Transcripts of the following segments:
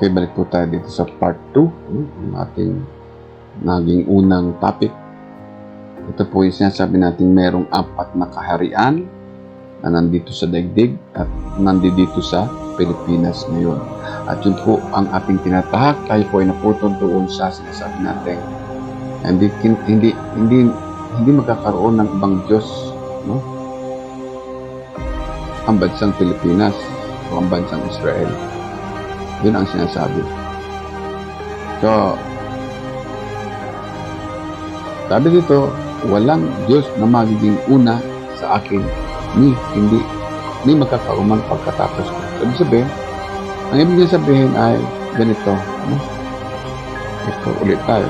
Okay, balik po tayo dito sa part 2 ng ating naging unang topic. Ito po yung sinasabi natin merong 4 na kaharian na nandito sa daigdig at nandito sa Pilipinas ngayon. At yun po ang ating tinatahak. Tayo po ay naputol doon sa sinasabi natin hindi magkakaroon ng ibang Diyos, no? Ang bansang Pilipinas o ang bansang Israel. Yun ang sinasabi. So, sabi dito, walang Diyos na magiging una sa akin, hindi magkakaroon man pagkatapos ko. Sabi sabihin, ang ibig sabihin ay ganito. No? Ito, ulit tayo.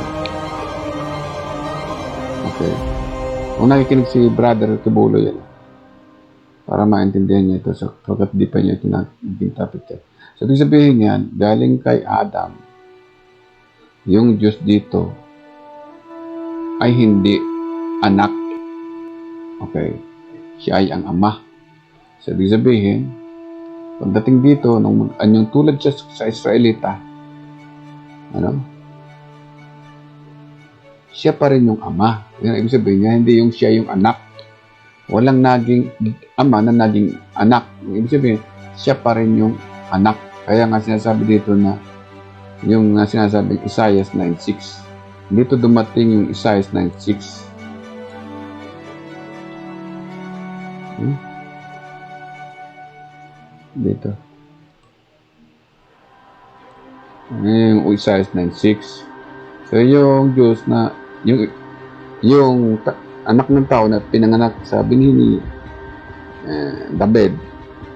Okay. Kung nakikinig si Brother Kibulo yan, para maintindihan niya ito, so, pagkat di pa niya ito naging topic yan. So, ibig sabihin yan, galing kay Adam, yung Diyos dito ay hindi anak. Okay. Siya ay ang ama. So, ibig sabihin, pagdating dito, nung anyong tulad siya sa Israelita, siya pa rin yung ama. Yan, ibig sabihin niya, hindi yung siya yung anak. Walang naging ama na naging anak. Ibig sabihin, siya pa rin yung anak. Kaya nga sinasabi dito na yung sinasabing Isaiah 9:6. Dito dumating yung Isaiah 9:6. Dito. Yung Isaiah 9:6. So yung Diyos na yung anak ng tao na pinanganak sa binhi ni David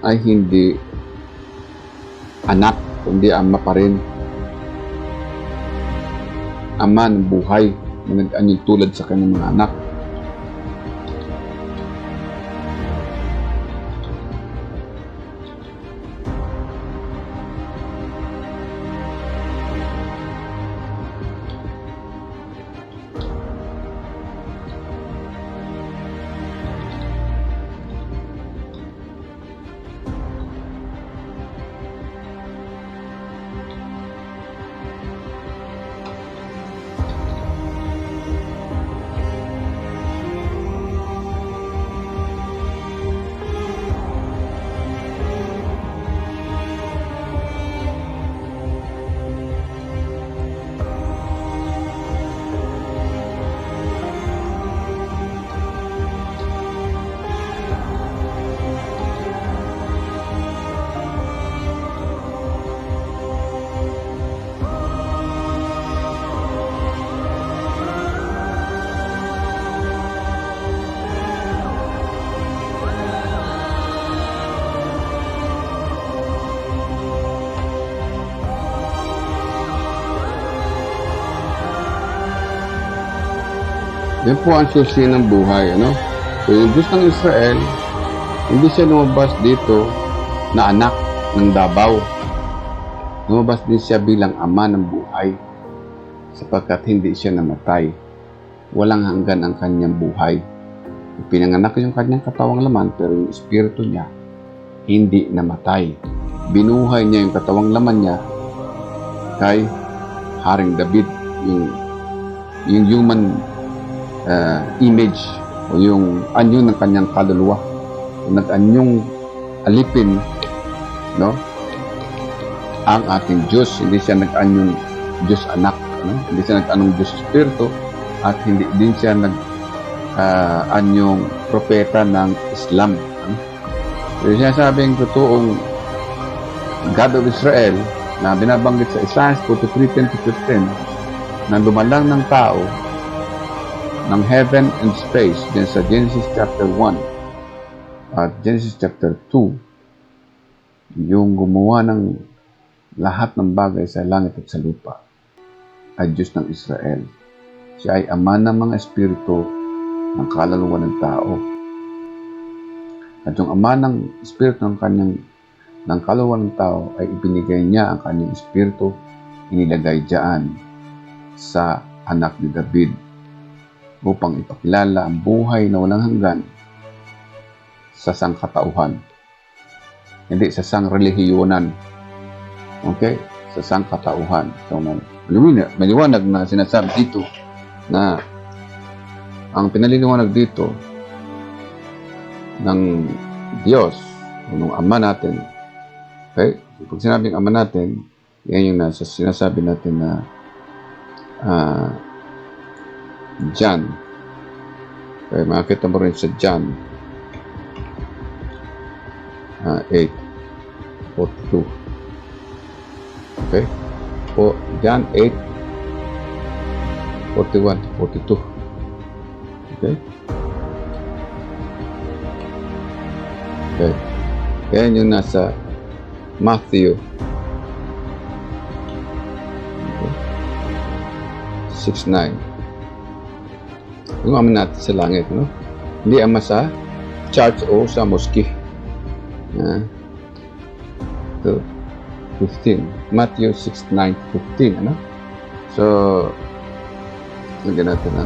ay hindi anak, kundi ama pa rin. Ama ng buhay na nag-anyong tulad sa kanyang mga anak. Yan po ang susi ng buhay, ano? So, yung Diyos ng Israel, hindi siya lumabas dito na anak ng Davao. Lumabas din siya bilang ama ng buhay sapagkat hindi siya namatay. Walang hanggan ang kanyang buhay. Pinanganak yung kanyang katawang laman pero yung espiritu niya hindi namatay. Binuhay niya yung katawang laman niya kay Haring David, yung human image o yung anyo ng kanyang kaluluwa. Nag-anyong alipin, no? Ang ating Diyos. Hindi siya nag-anyong Diyos anak, no? Hindi siya nag-anyong Diyos espiritu at hindi din siya nag-anyong propeta ng Islam, no? So, sinasabing totoong God of Israel na binabanggit sa Isaiah 43:10-15 na dumalang ng tao ng heaven and space din sa Genesis chapter 1 at Genesis chapter 2, yung gumawa ng lahat ng bagay sa langit at sa lupa ay Diyos ng Israel. Siya ay ama ng mga espiritu ng kaluluwa ng tao. At yung ama ng espiritu ng kaluluwa ng tao ay ibinigay niya ang kanyang espiritu, inilagay diyan sa anak ni David upang ipakilala ang buhay na walang hanggan sa sangkatauhan. Hindi sa sangrelihiyonan. Okay? sa sangkatauhan. So, maliwanag na sinasabi dito na ang pinaliliwanag dito ng Diyos, ng Ama natin. Okay? Pag sinabing Ama natin, yan yung nasa sinasabi natin na John. Okay, makikita mo rin sa John 8:42. Okay? John 8:41-42. Okay? Okay. Yan yung nasa Matthew 6:9. Yung ama natin sa langit, no? Hindi ama sa church o sa mosque. 15. Matthew 6:9-15, ano? So, lagyan natin, ha?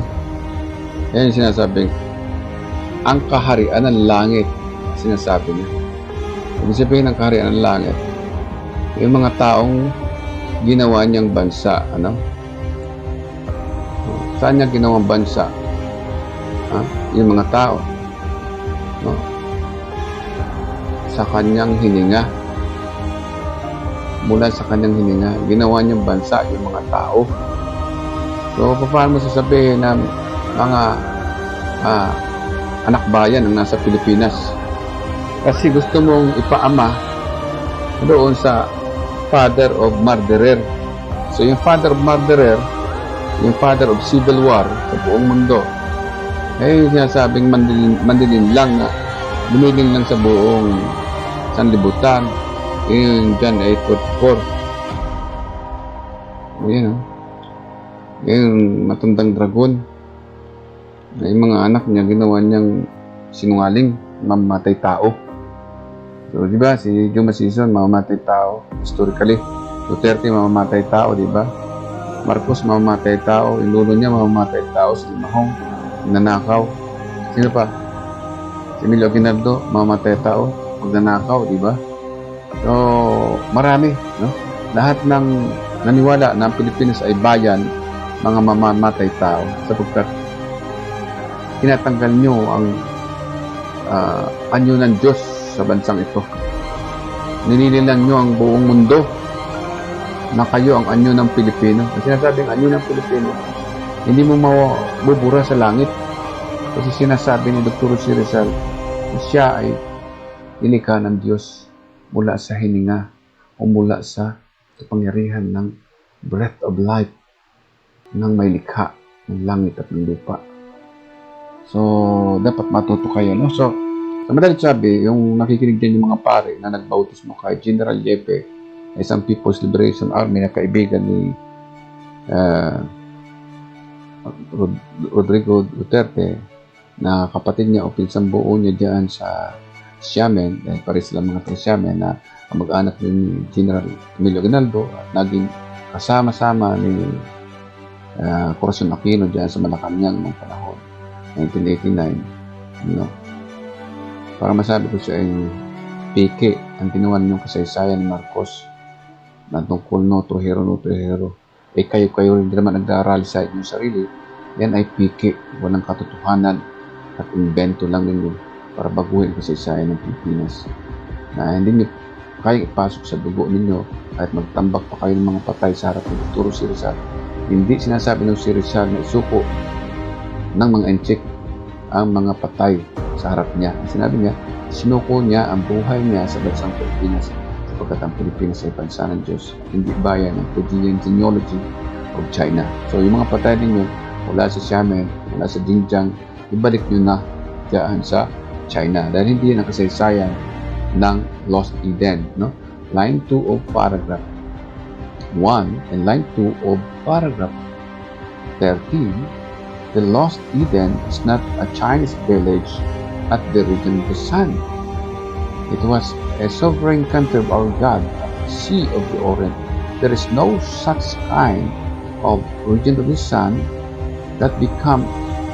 Yan yung sinasabing, ang kaharian ng langit, sinasabi niya. Ibig sabihin ng kaharian ng langit, yung mga taong ginawa niyang bansa, ano? Saan niya ginawang bansa? Yung mga tao, no? Sa kanyang hininga, mula sa kanyang hininga, ginawa niyang bansa yung mga tao. So, paano mo sasabihin na mga anak bayan ang nasa Pilipinas? Kasi gusto mong ipaama doon sa father of murderer. So, yung father of murderer, yung father of civil war sa buong mundo, eh, sinasabing mandilin lang na dumiling lang sa buong sanlibutan. Yung John 8:44. Ayan, yung matandang dragon. Yung mga anak niya, ginawa niyang sinungaling, mamamatay tao. So, di ba, si Juma Season, mamamatay tao, historically. Duterte, mamamatay tao, di ba? Marcos, mamamatay tao. Yung lulo niya, mamamatay tao. Si Mahong, nanakaw. Sino pa? Si Emilio Aguinaldo, mamamatay tao. Magnanakaw, di ba? So, marami, no? Lahat ng naniwala na ang Pilipinas ay bayan, mga mamamatay tao, sapagkat tinatanggal nyo ang anyo ng Diyos sa bansang ito. Ninililan nyo ang buong mundo na kayo ang anyo ng Pilipino. Kasi sinasabing anyo ng Pilipino, hindi mo mabubura sa langit. Kasi sinasabi ni Dr. Jose Rizal na siya ay nilikha ng Diyos mula sa hininga o mula sa kapangyarihan ng breath of life ng may likha ng langit at ng lupa. So, dapat matuto kayo, no? So, sa madalit sabi, yung nakikinig din yung mga pare na nagbautismo kay General Yepe, isang People's Liberation Army na kaibigan ni Rodrigo Duterte, na kapatid niya o pinsang buo niya diyan sa Xiamen, dahil pares sila mga Xiamen na mag-anak ni General Emilio Aguinaldo at naging kasama-sama ni Corazon Aquino diyan sa Malacanang ng panahon 1989, no? Para masabi ko sa inyo, peke ang ginawa niyong kasaysayan ni Marcos na tungkol no hero, eh kayo rin naman nag-aaral sa inyong sarili. Yan ay peke, walang katotohanan at invento lang ninyo para baguhin kasaysayan ng Pilipinas na hindi niyo kaya ipasok sa dugo ninyo at magtambak pa kayo ng mga patay sa harap ng Dr. Si Rizal. Hindi sinasabi ng si Rizal na isuko ng mga enchik ang mga patay sa harap niya. Sinabi niya, sinuko niya ang buhay niya sa bansang Pilipinas sapagkat ang Pilipinas ay bansa ng Diyos, hindi bayan ng Fujian genealogy of China. So yung mga patay ninyo mula sa Xiamen, mula sa Xinjiang, ibalik nyo na diyan sa China dahil hindi yan ang kasaysayan ng Lost Eden, no? Line 2 of paragraph 1 and line 2 of paragraph 13, the Lost Eden is not a Chinese village at the region of the sun. It was a sovereign country of our God, the Sea of the Orient. There is no such kind of region of the sun that become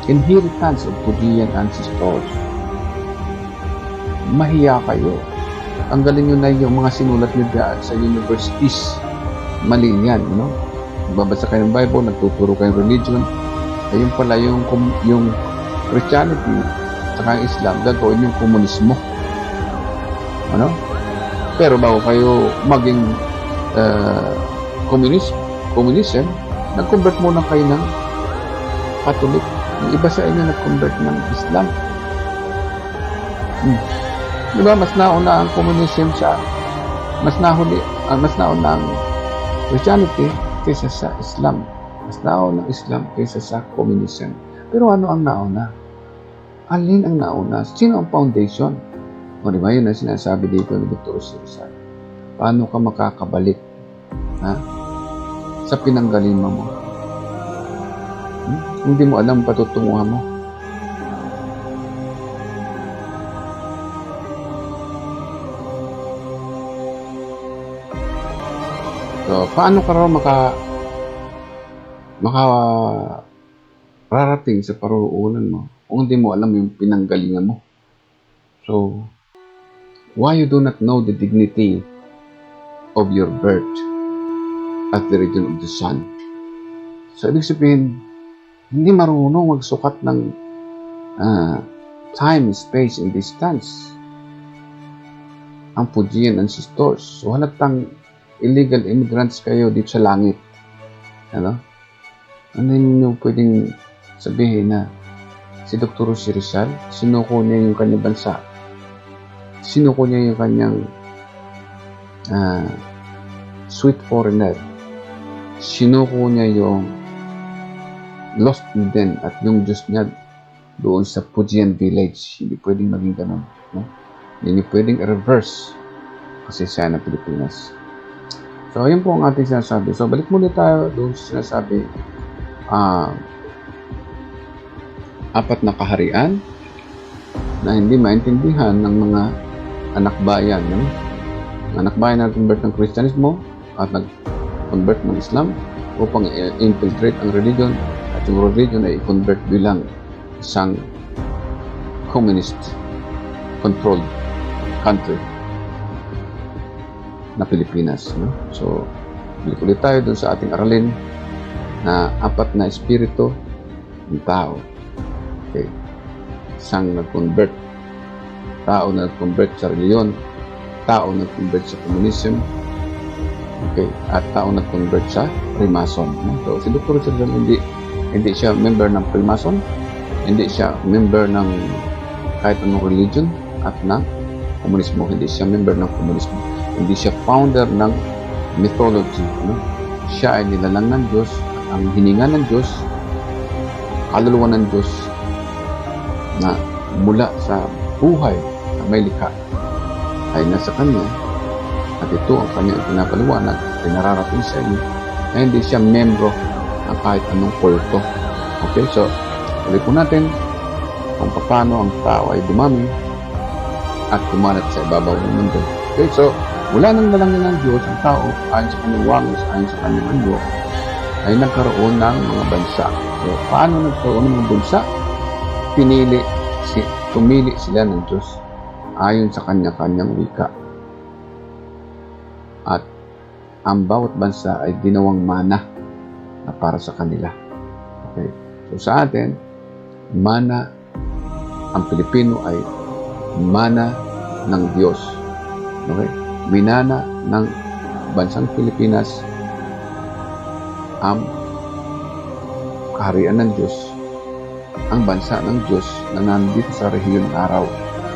inheritance of Judean ancestors. Mahiya kayo. Tanggalin nyo na yung mga sinulat nyo dyan sa universities mali yan, no? Nagbabasa kayo ng Bible, nagtuturo kayo ng religion, ayun pala yung Christianity at Islam, gagawin yung komunismo. Ano? Pero bago kayo maging communism, nag-convert muna kayo ng Catholic. Yung iba sa inyo nag-convert ng Islam. Di ba? Mas nauna ang communism mas nauna ang Christianity kaysa sa Islam. Mas nauna ang Islam kaysa sa communism. Pero ano ang nauna? Alin ang nauna? Sino ang foundation? O di ba, yun ang sinasabi dito ni Dr. Rizal. Paano ka makakabalik sa pinanggalingan mo? Hindi mo alam patutunguhan mo. So, paano ka raw rarating sa paruroonan mo kung hindi mo alam yung pinanggalingan mo? So, why you do not know the dignity of your birth at the region of the sun? So, ibig sabihin, hindi marunong magsukat ng time, space, and distance ang Fujian ancestors. So, halatang illegal immigrants kayo dito sa langit. Ano? Ano nyo pwedeng sabihin na si Dr. Rizal, sinuko niya yung kanyang bansa. Sinuko niya yung kanyang sweet foreigner. Sinuko niya yung Lost Eden at yung Diyos niya doon sa Fujian village. Hindi pwedeng maging ganun. No? Hindi pwedeng reverse kasi siya na Pilipinas. So, ayun po ang ating sinasabi. So, balik muna tayo doon sa sinasabi apat na kaharian na hindi maintindihan ng mga anak bayan. No? Anak bayan na nag-convert ng Kristyanismo at nag-convert ng Islam upang infiltrate ang religion at yung religion ay i-convert bilang isang communist-controlled country na Pilipinas. No? So, balik ulit tayo dun sa ating aralin na apat na espiritu ng tao. Okay. Isang nag-convert. Tao na nag-convert sa reliyon. Tao na nag-convert sa communism. Okay. At tao na nag-convert sa Freemason. No? So, si Dr. Rizal hindi siya member ng Freemason. Hindi siya member ng kahit anong religion at ng komunismo. Hindi siya member ng komunismo. Hindi siya founder ng mythology. No? Siya ay nilalang ng Diyos. Ang hininga ng Diyos, kaluluwa ng Diyos na mula sa buhay na may likha ay nasa Kanya. At ito ang Kanyang pinapaliwanag ay nararating sa inyo na hindi siya membro ng kahit anong kulto. Okay, so ulit po natin kung paano ang tao ay dumami at kumalat sa ibabaw ng mundo. Okay, so mula nang nalangin ng Diyos, ang tao, ayon sa kanyang wangis, ayon sa kanyang anyo, ay nagkaroon ng mga bansa. So, paano nagkaroon ng mga bansa? Tumili sila ng Diyos ayon sa kanya-kanyang wika. At ang bawat bansa ay ginawang mana na para sa kanila. Okay. So, sa atin, mana, ang Pilipino ay mana ng Diyos. Okay. Minana ng bansang Pilipinas ang kaharian ng Diyos, ang bansa ng Diyos na nandito sa rehiyon ng araw.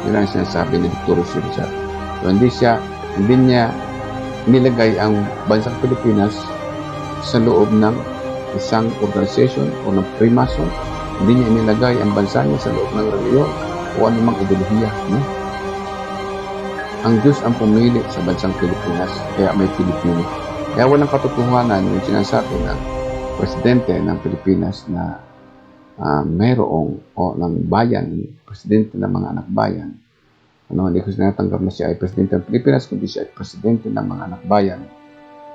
Yun ang sinasabi ni Dr. Rizal. So, hindi niya nilagay ang bansang Pilipinas sa loob ng isang organization o ng Freemason. Hindi niya nilagay ang bansa niya sa loob ng reliyon o anumang ideolohiya. No? Ang Diyos ang pumili sa bansang Pilipinas, kaya may Pilipino. Kaya walang katotohanan yung sinasabi ng presidente ng Pilipinas na mayroong ng bayan, presidente ng mga anak bayan. Hindi ko sinatanggap na siya ay presidente ng Pilipinas, kundi siya ay presidente ng mga anak bayan.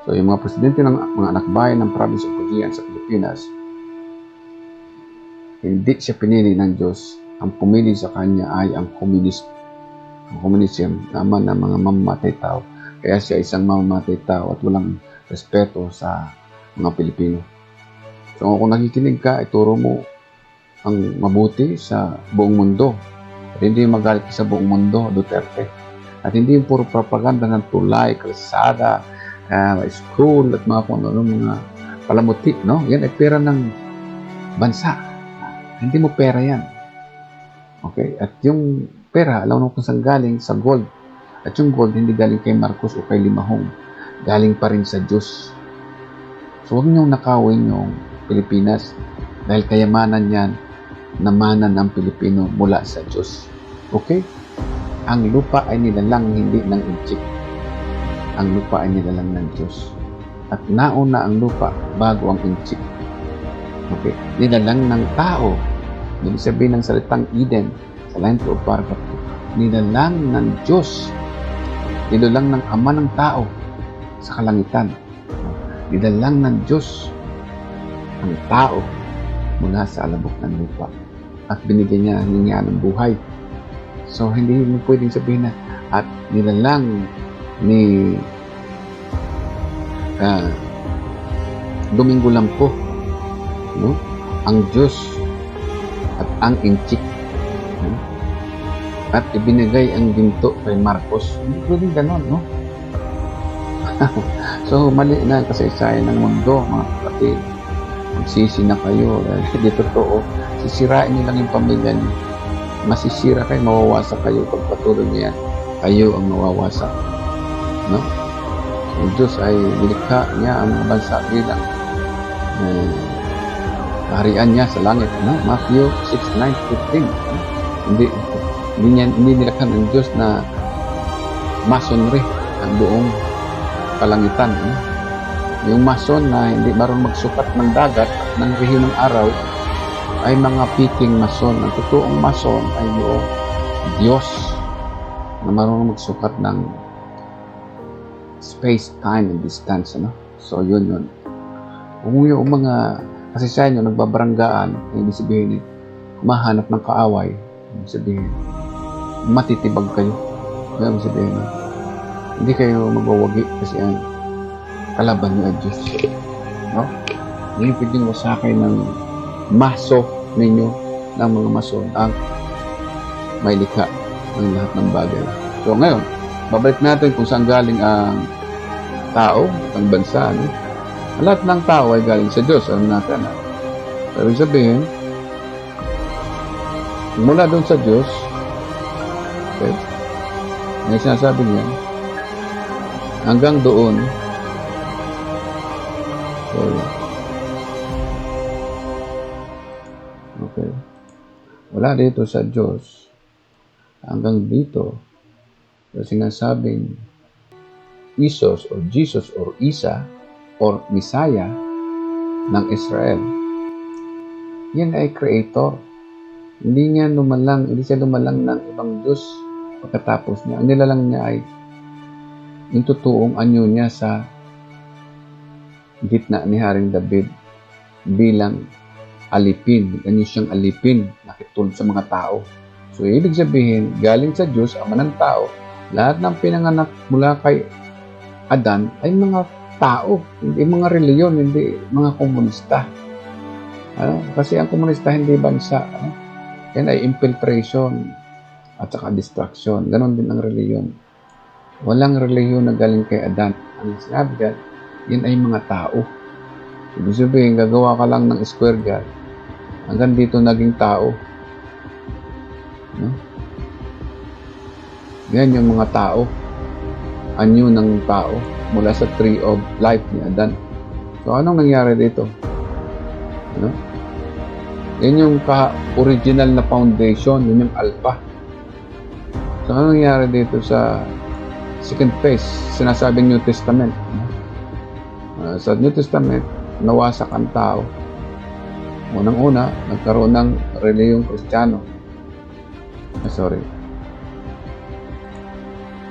So, yung mga presidente ng mga anak bayan ng province of Fujian sa Pilipinas, hindi siya pinili ng Diyos. Ang pumili sa kanya ay ang communism naman ng mga mamamatay tao. Kaya siya isang mamamatay tao at walang respeto sa mga Pilipino. So kung nakikinig ka, ituro mo ang mabuti sa buong mundo. At hindi magalit sa buong mundo, Duterte. At hindi yung puro propaganda ng tulay, kalsada, school, at mga kung ano, mga palamuti, no? Yan ay pera ng bansa. Hindi mo pera yan. Okay? At yung pera, alam mo kung saan galing, sa gold. At yung gold, hindi galing kay Marcos o kay Limahong. Galing pa rin sa Diyos. So, huwag niyong nakawin yung Pilipinas. Dahil kayamanan yan, namanan ng Pilipino mula sa Diyos. Okay? Ang lupa ay nilalang hindi ng inchik. Ang lupa ay nilalang ng Diyos. At nauna ang lupa bago ang inchik. Okay? Nilalang ng tao. Ibig sabihin ng salitang Eden, sa line to paragraph 2. Nilalang ng Diyos. Nilalang ng Ama ng tao sa kalangitan. Nilalang ng Diyos ang tao mula sa alabok ng lupa. At binigyan niya ng buhay. So, hindi mo pwedeng sabihin na at nilalang ni Domingo Lampo, no? Ang Diyos at ang inchik, no? At ibinigay ang ginto kay Marcos. Hindi pwedeng ganon, no? So, mali na ang kasaysayan ng mundo, mga kapatid. Magsisi na kayo. Hindi totoo. Sisirain niyo lang yung pamilya niyo. Masisira kayo, mawawasak kayo. Pag patuloy niya, kayo ang mawawasak. No? Ang Diyos ay nilikha niya ang mga bansa bilang kaharian niya sa langit. No? Matthew 6:9-15. Hindi nilikha ng Diyos na masonry ang buong kalangitan. No? Yung mason na hindi marunong magsukat ng dagat at ng rihi ng araw ay mga piking mason. Ang totoong mason ay yung Diyos na marunong magsukat ng space, time, and distance. Ano? So, yun. Kung yung mga kasaysayan nyo nagbabaranggaan, ibig sabihin, mahanap ng kaaway, ibig sabihin, matitibag kayo. Ibig sabihin, hindi kayo magwawagi kasi ang kalaban nyo ay Diyos. No? Hindi pwedeng wasakay ng maso ninyo ng mga mason ang may likha ng lahat ng bagay. So ngayon, babalik natin kung saan galing ang tao, ang bansa. No? Lahat ng tao ay galing sa Diyos. Alam natin. Pero sabihin, mula doon sa Diyos, okay, may sinasabi niya, hanggang doon, okay. Wala dito sa Diyos hanggang dito sa sinasabing Isos or Jesus or Isa or Messiah ng Israel. Yan ay creator. Hindi siya lumalang ng ibang Diyos pagkatapos niya. Ang nilalang niya ay yung totoong anyo niya sa gitna ni Haring David bilang alipin. Ganyan siyang alipin, nakitulad sa mga tao. So, ibig sabihin, galing sa Diyos, Ama ng tao, lahat ng pinanganak mula kay Adan ay mga tao, hindi mga reliyon, hindi mga komunista. Kasi ang komunista hindi bansa. Yan ay infiltration at saka distraction. Ganon din ang reliyon. Walang reliyon na galing kay Adan. Ang sinabi dyan, yan ay mga tao. Ibig sabihin, gagawa ka lang ng square dyan. Hanggang dito naging tao. No? Yan yung mga tao. Anyo ng tao mula sa tree of life ni Adan. So, anong nangyari dito? Ano? Yan yung original na foundation. Yun yung alpha. So, anong nangyari dito sa second phase? Sinasabing New Testament. Sa New Testament, nawasak ang tao. Unang-una, nagkaroon ng reliyong Kristiyano.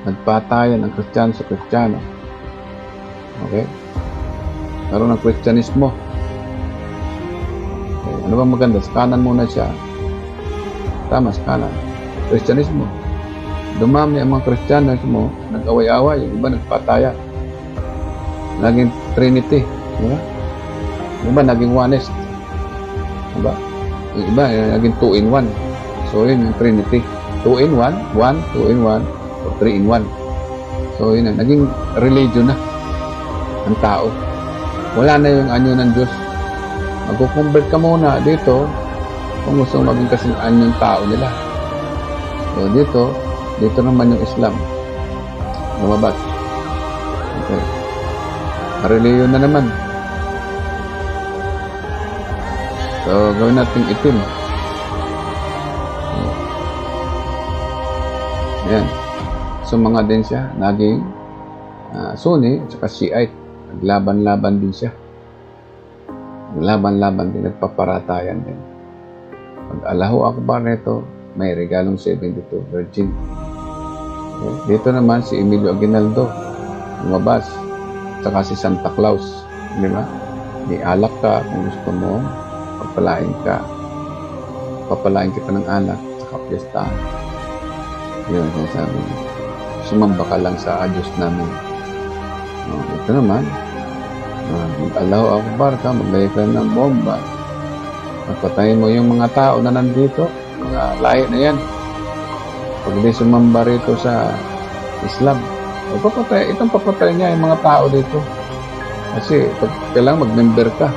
Nagpatayan ang Kristiyano sa Kristiyano. Okay? Karoon ng Kristyanismo. Okay. Ano bang maganda? Sa kanan muna siya. Tama, sa kanan. Kristyanismo. Dumami ang mga Kristiyano mo, nag-away-away, yung iba nagpatayan. Naging Trinity. Diba? Yung iba, naging oneness. Diba? Yung iba, naging 2 in 1. So, yun yung Trinity. 2 in 1, 1, 2 in 1, o 3 in 1. So, yun na. Naging religion na ang tao. Wala na yung anyo ng Diyos. Mag-convert ka muna dito kung gusto maging kasing anyong tao nila. So, dito naman yung Islam. Lumabas. Okay. Reliyon na naman. So, gawin natin itim. Ayan. So, mga din siya, naging Sunni, at Shiite. Naglaban-laban din siya. Naglaban-laban din, nagpaparatayan din. Pag Allahu Akbar nito, may regalong 72 virgin. Okay. Dito naman si Emilio Aguinaldo, lumabas. Saka si Santa Claus. Di ba? Di alak ka kung gusto mo. Papalain ka. Papalain kita ng alak. Saka piyesta. Yun, sabi niya. Sumamba ka lang sa Diyos namin. Ito naman. Allahu Akbar ka. Maglagay ka ng bomba. Napatayin mo yung mga tao na nandito. Mga lahi na yan. Pag di sumamba rito sa Islam, itong papatay niya yung mga tao dito. Kasi kailangan mag-member ka.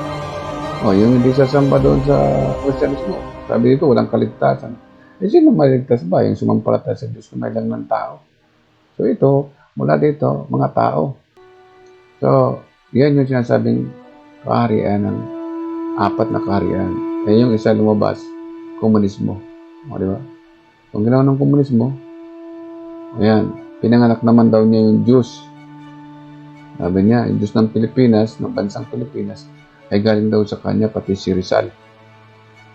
Yung hindi sasamba doon sa Christianismo, sabi dito walang kaligtasan. Sino maligtas ba? Yung sumampalataya sa Diyos na may lang ng tao. So ito, mula dito, mga tao. So, yan yung sinasabing kaharian ng 4 na kaharian. Yung isa lumabas, komunismo. Di ba? Kung ginawa ng komunismo, ayan, pinanganak naman daw niya yung Diyos. Sabi niya, yung Diyos ng Pilipinas, ng bansang Pilipinas, ay galing daw sa kanya, pati si Rizal.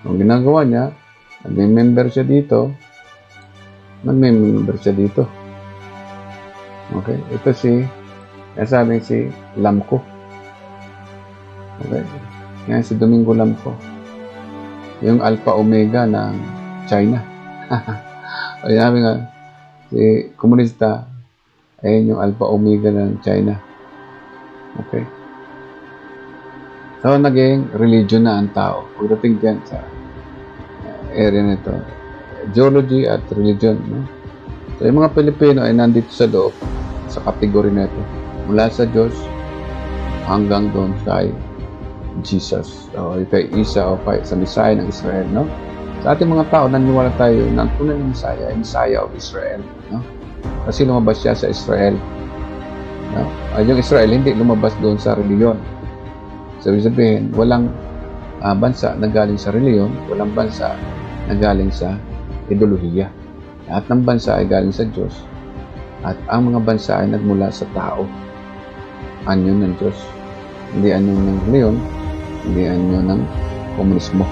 Kung ginagawa niya, nag-member siya dito, Okay? Ito sabi si Lamco. Okay? Yan si Domingo Lamco. Yung Alpha Omega ng China. Ay sabi nga, si komunista, ayun yung Alpha Omega ng China. Okay? So, naging religion na ang tao. Pagdating dyan sa area nito, geology at religion. No? So, yung mga Pilipino ay nandito sa loob, sa kategory nito. Mula sa Diyos hanggang doon kay Jesus. O kay Isa o kay sa Messiah ng Israel. No? Sa ating mga tao, naniwala tayo na ang tunay ng Messiah ay Messiah of Israel. No? Kasi lumabas siya sa Israel. No? Yung Israel, hindi lumabas doon sa reliyon. Sabi sabihin, walang bansa na galing sa reliyon, walang bansa na galing sa ideolohiya. Lahat ng bansa ay galing sa Diyos. At ang mga bansa ay nagmula sa tao. Anyo ng Diyos. Hindi anyo ng reliyon, hindi anyo ng komunismo.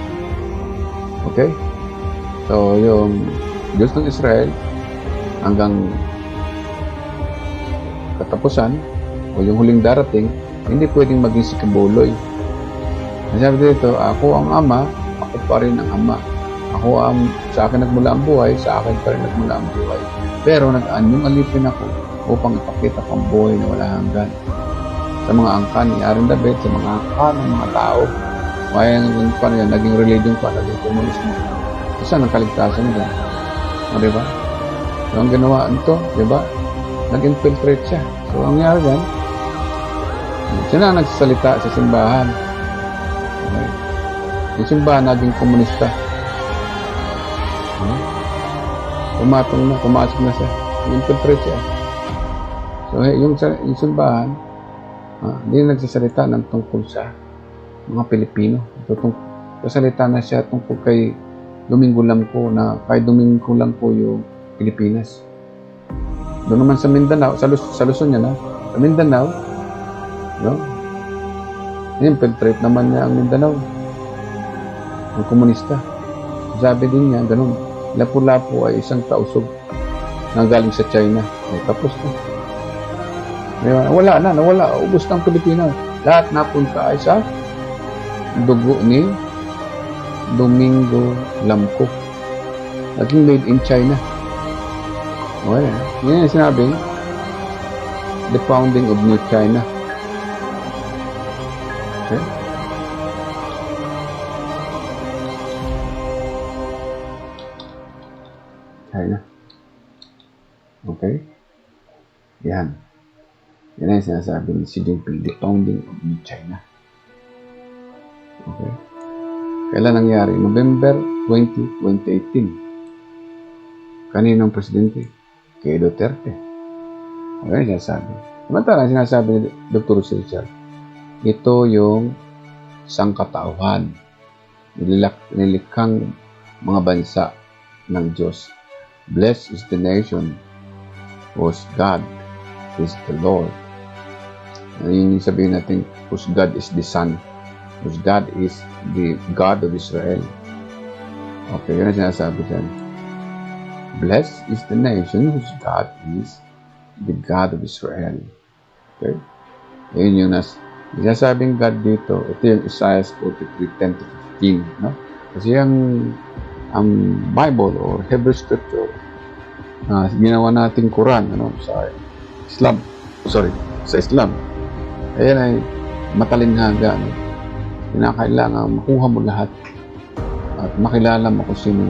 Okay? So, yung Diyos ng Israel hanggang katapusan o yung huling darating, hindi pwedeng maging si Kibuloy. Sabi dito, ako ang ama, ako pa rin ang ama. Sa akin nagmula ang buhay, sa akin pa rin nagmula ang buhay. Pero nag-anyong alipin ako upang ipakita ko ang buhay na wala hanggan. Sa mga angkan ni Aaron David, sa mga angkan ng mga tao, kaya naging religion pa, naging komunismo. Saan ang kaligtasan nila? Diba? So, ang ginawa nito, diba? Nag-infiltrate siya. So, ang nangyari yan, siya na nagsasalita sa simbahan. Okay. Yung simbahan naging komunista. Okay. Pumasok na siya. Infiltrate siya. So, yung simbahan, hindi nagsasalita ng tungkol sa mga Pilipino. Nagsasalita na siya tungkol kay Domingo Lamco na kay Domingo Lamco yung Pilipinas. Doon naman sa Mindanao, sa Luzon niya na, sa Mindanao, no? Infiltrate naman niya ang Mindanao. Ang komunista. Sabi din niya, ganun. Lapu-Lapu ay isang kausog na galing sa China. Tapos na. Nawala. Ubus ng Pilipinas. Lahat napunta ay sa dugo ni Domingo Lamco. Naging made in China. Okay. Yan yung sinabing the founding of New China. Okay? China. Okay? Yan. Yan ang sinasabi ni Xi Jinping, the founding of New China. Okay? Kailan nangyari? November 20, 2018. Kaninong presidente? Kay Duterte. Okay, sinasabi. Samantala, sinasabi ni Dr. Richard, ito yung sangkatauhan, nilikhang mga bansa ng Diyos. Blessed is the nation whose God is the Lord. Yun yung sabihin natin, whose God is the Son, whose God is the God of Israel. Okay, yun ang sinasabi dyan. Blessed is the nation whose God is the God of Israel. Okay? Yun yung sinasabing God dito. Ito yung Isaiah 43:10-15. No? Kasi ang Bible or Hebrew Scripture, ginawa nating Quran sa Islam. Sa Islam. Ayan ay matalinhaga. Kinakailangan makuha mo lahat at makilala mo kung sino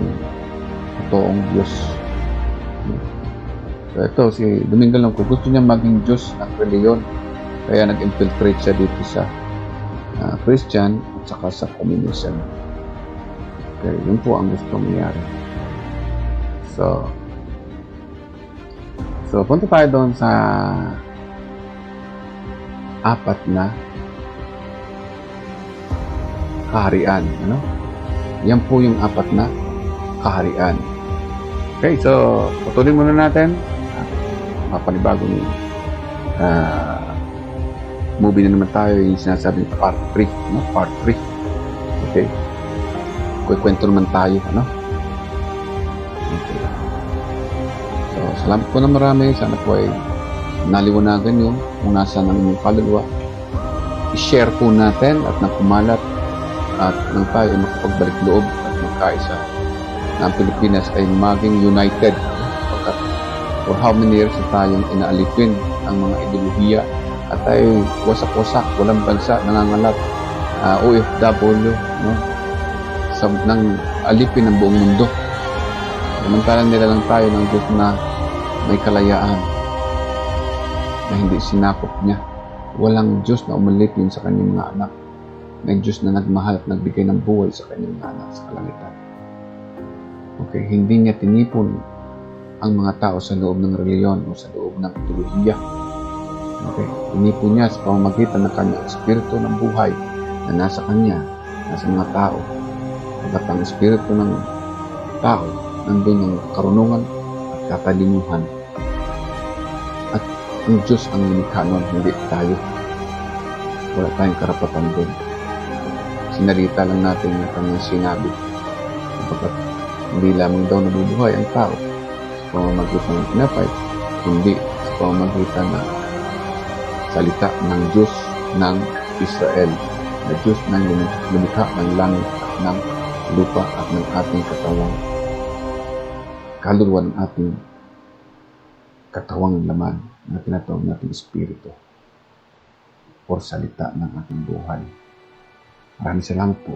totoong Diyos. So ito, si Domingo lang ko, gusto niya maging Diyos ng reliyon. Kaya nag-infiltrate siya dito sa Christian at saka sa communism. Okay, yun po ang gusto mangyari. So punta tayo doon sa apat na kaharian. Yan po yung apat na kaharian. Okay, so patuloy muna natin. Mapanibagong movie na naman tayo, yung sinasabing part 3. Part 3. Okay. Kwento naman tayo. Okay. So, salamat po na marami. Sana po ay naliwanagan yun kung nasa ng inyong kaluluwa. I-share po natin at nakumalat at nang tayo makapagbalik loob at magkaisa na ang Pilipinas ay maging united. For how many years na tayong inaalipin ang mga ideolohiya at tayo wasak-wasak, walang bansa, nangangalat, OFW, nang alipin ng buong mundo. Samantalang nila lang tayo ng Diyos na may kalayaan na hindi sinakop niya. Walang Diyos na umalipin sa kanyang mga anak. May Diyos na nagmahal at nagbigay ng buhay sa kanyang mga anak sa kalangitan. Okay, hindi niya tinipon ang mga tao sa loob ng reliyon o sa loob ng ideolohiya. Okay, tinipon niya sa pamamagitan ng kanyang espiritu ng buhay na nasa kanya, nasa mga tao. At ang espiritu ng tao, nandun ang karunungan at katalinuhan. At ang Diyos ang lumikha nun, hindi tayo. Wala tayong karapatan doon. Sinarita lang natin yung kanyang sinabi. Kapag hindi lamang daw nabubuhay ang tao sa pamamagitan ng tinapay, hindi sa pamamagitan ng salita ng Diyos ng Israel, na Diyos ng lumikha ng langit at ng lupa at ng ating katawang kaluluwa ng ating katawang laman na tinatawag nating espiritu o salita ng ating buhay. Maraming salamat po.